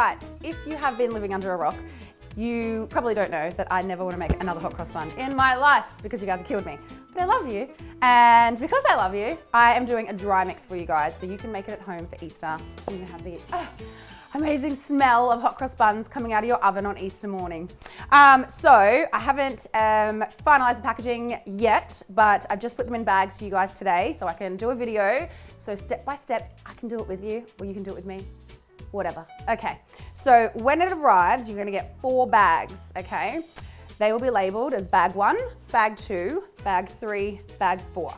right, if you have been living under a rock, you probably don't know that I never want to make another hot cross bun in my life because you guys have killed me. But I love you, and because I love you, I am doing a dry mix for you guys so you can make it at home for Easter. You can have the amazing smell of hot cross buns coming out of your oven on Easter morning. So I haven't finalized the packaging yet, but I've just put them in bags for you guys today so I can do a video. So step by step, I can do it with you or you can do it with me, whatever. Okay, so when it arrives, you're gonna get 4 bags, okay? They will be labeled as bag 1, bag 2, bag 3, bag 4.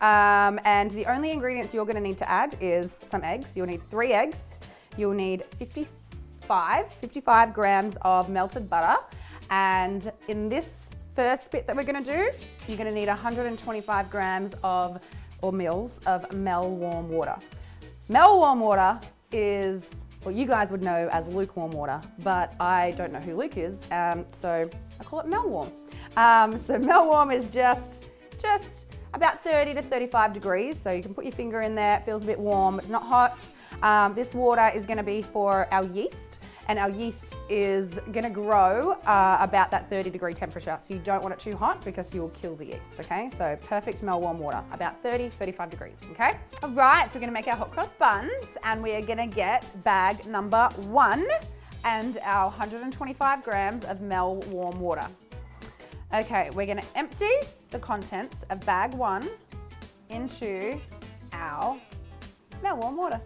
And the only ingredients you're gonna need to add is some eggs. You'll need 3 eggs. You'll need 55 grams of melted butter. And in this first bit that we're gonna do, you're gonna need 125 grams of, or mils of Mel warm water. Mel warm water is what you guys would know as lukewarm water, but I don't know who Luke is, so I call it Mel warm. So Mel warm is just about 30 to 35 degrees, so you can put your finger in there. It feels a bit warm, it's not hot. This water is gonna be for our yeast, and our yeast is gonna grow about that 30-degree temperature, so you don't want it too hot because you will kill the yeast, okay? So perfect Mel warm water, about 30, 35 degrees, okay? All right, so we're gonna make our hot cross buns, and we are gonna get bag number 1 and our 125 grams of Mel warm water. Okay, we're gonna empty the contents of bag 1 into our Mel warm water.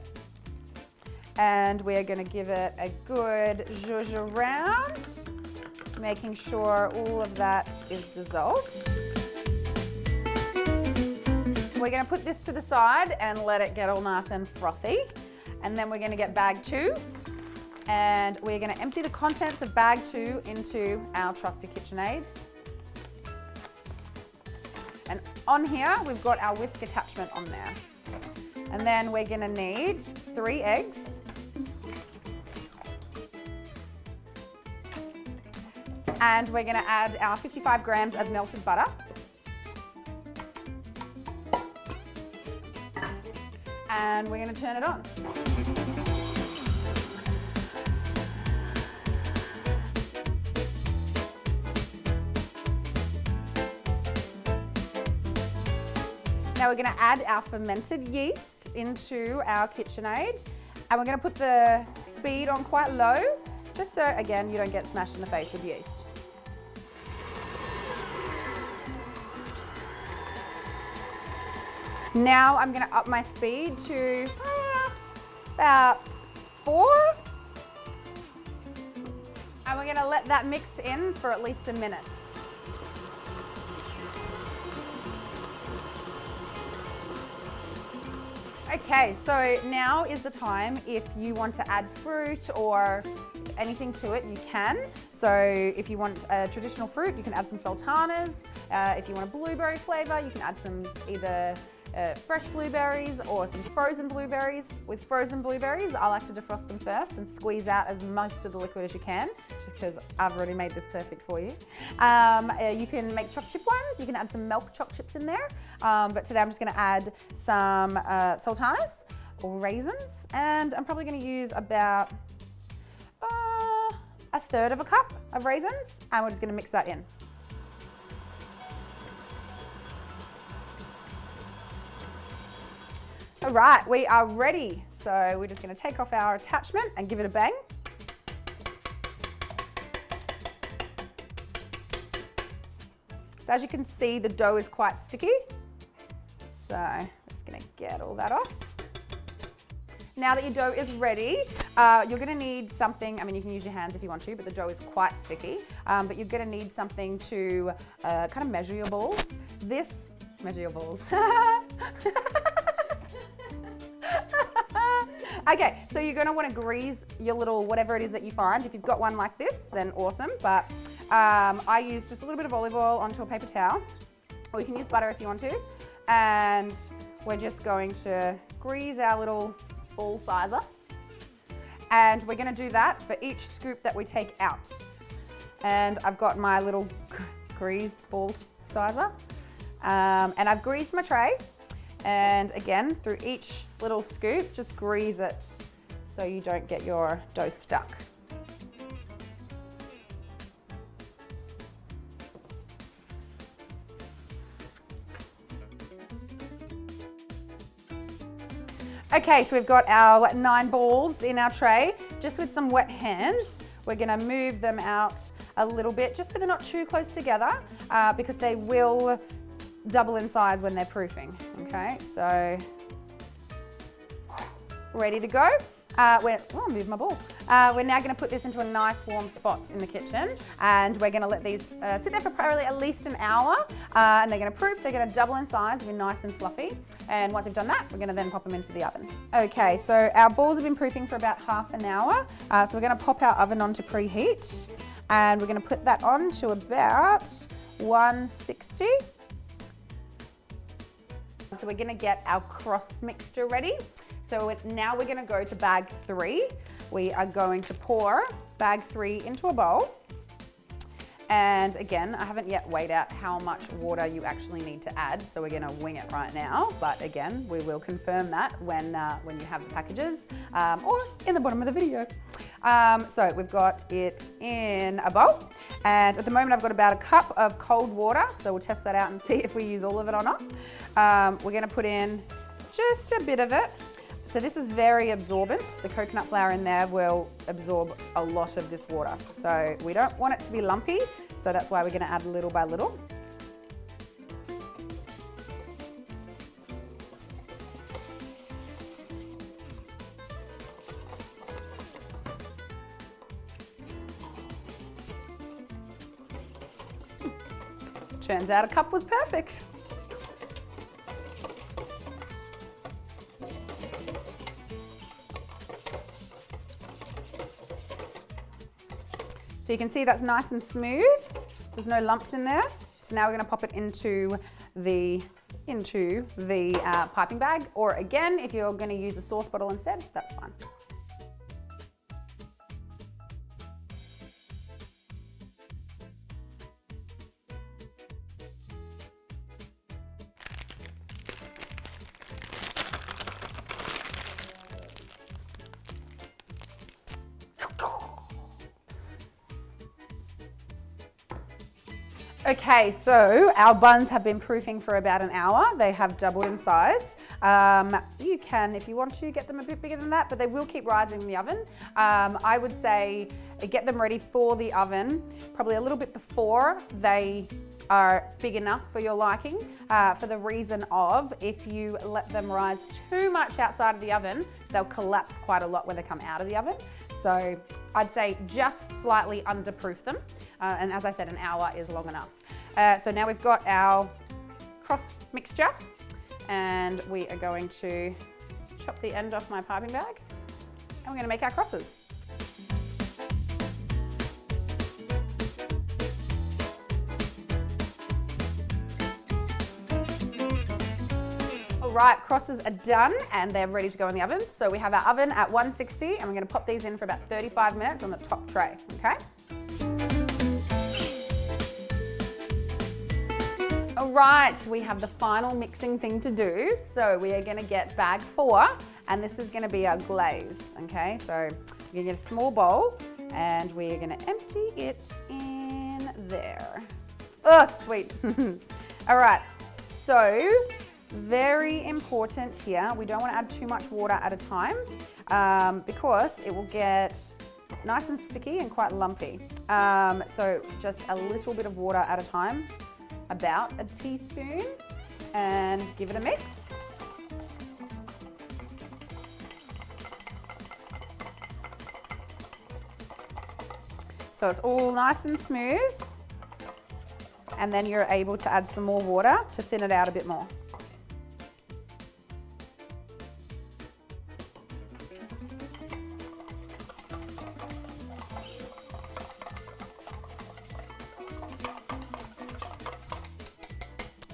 And we're gonna give it a good zhuzh around, making sure all of that is dissolved. We're gonna put this to the side and let it get all nice and frothy. And then we're gonna get bag 2, and we're gonna empty the contents of bag 2 into our trusty KitchenAid. And on here, we've got our whisk attachment on there. And then we're gonna need 3 eggs. And we're gonna add our 55 grams of melted butter. And we're gonna turn it on. Now we're gonna add our fermented yeast into our KitchenAid, and we're gonna put the speed on quite low, just so, again, you don't get smashed in the face with yeast. Now I'm gonna up my speed to about 4. And we're gonna let that mix in for at least a minute. Okay, so now is the time. If you want to add fruit or anything to it, you can. So if you want a traditional fruit, you can add some sultanas. If you want a blueberry flavor, you can add some either fresh blueberries or some frozen blueberries. With frozen blueberries, I like to defrost them first and squeeze out as most of the liquid as you can, just because I've already made this perfect for you. You can make choc chip ones. You can add some milk choc chips in there. But today I'm just gonna add some sultanas or raisins, and I'm probably gonna use about 1/3 of a cup of raisins, and we're just gonna mix that in. All right, we are ready. So we're just gonna take off our attachment and give it a bang. So as you can see, the dough is quite sticky. So I'm just gonna get all that off. Now that your dough is ready, you're gonna need something, I mean, you can use your hands if you want to, but the dough is quite sticky. But you're gonna need something to kind of measure your balls. Measure your balls. Okay, so you're gonna wanna grease your little, whatever it is that you find. If you've got one like this, then awesome. But I use just a little bit of olive oil onto a paper towel, or you can use butter if you want to. And we're just going to grease our little ball sizer. And we're gonna do that for each scoop that we take out. And I've got my little greased ball sizer. And I've greased my tray. And again, through each little scoop, just grease it. so you don't get your dough stuck. Okay, so we've got our 9 balls in our tray. Just with some wet hands, we're gonna move them out a little bit, just so they're not too close together, because they will double in size when they're proofing. Okay, so ready to go. Move my ball. We're now going to put this into a nice warm spot in the kitchen, and we're going to let these sit there for probably at least an hour, and they're going to proof, they're going to double in size, be nice and fluffy, and once we've done that, we're going to then pop them into the oven. Okay, so our balls have been proofing for about half an hour, so we're going to pop our oven on to preheat, and we're going to put that on to about 160. So we're going to get our cross mixture ready. So now we're going to go to bag 3. We are going to pour bag 3 into a bowl. And again, I haven't yet weighed out how much water you actually need to add, so we're going to wing it right now. But again, we will confirm that when you have the packages or in the bottom of the video. So we've got it in a bowl, and at the moment I've got about a cup of cold water, so we'll test that out and see if we use all of it or not. We're going to put in just a bit of it. So this is very absorbent. The coconut flour in there will absorb a lot of this water. So we don't want it to be lumpy, so that's why we're going to add little by little. Turns out a cup was perfect. So you can see that's nice and smooth. There's no lumps in there. So now we're going to pop it into the piping bag, or again, if you're going to use a sauce bottle instead, that's fine. Okay, so our buns have been proofing for about an hour. They have doubled in size. You can, if you want to, get them a bit bigger than that, but they will keep rising in the oven. I would say get them ready for the oven probably a little bit before they are big enough for your liking, for the reason of if you let them rise too much outside of the oven, they'll collapse quite a lot when they come out of the oven. So I'd say just slightly underproof them. And as I said, an hour is long enough. So now we've got our cross mixture, and we are going to chop the end off my piping bag, and we're going to make our crosses. All right, crosses are done and they're ready to go in the oven. So we have our oven at 160, and we're going to pop these in for about 35 minutes on the top tray, okay? All right, we have the final mixing thing to do. So we are going to get bag 4, and this is going to be our glaze, okay? So we're going to get a small bowl, and we are going to empty it in there. Oh, sweet. All right, so very important here, we don't want to add too much water at a time because it will get nice and sticky and quite lumpy. So just a little bit of water at a time, about a teaspoon, and give it a mix. So it's all nice and smooth, and then you're able to add some more water to thin it out a bit more.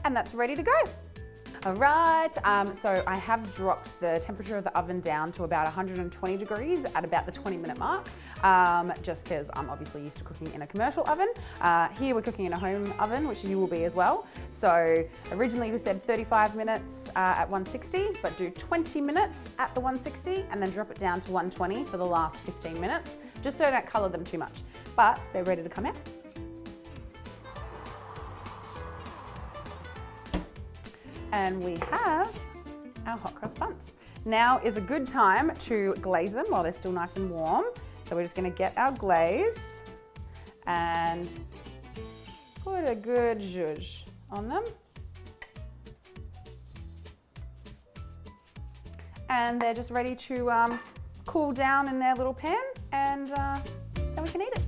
And that's ready to go. All right, so I have dropped the temperature of the oven down to about 120 degrees at about the 20-minute mark, just because I'm obviously used to cooking in a commercial oven. Here we're cooking in a home oven, which you will be as well. So originally we said 35 minutes at 160, but do 20 minutes at the 160 and then drop it down to 120 for the last 15 minutes, just so I don't color them too much. But they're ready to come out. And we have our hot cross buns. Now is a good time to glaze them while they're still nice and warm. So we're just gonna get our glaze and put a good zhuzh on them. And they're just ready to cool down in their little pan, and then we can eat it.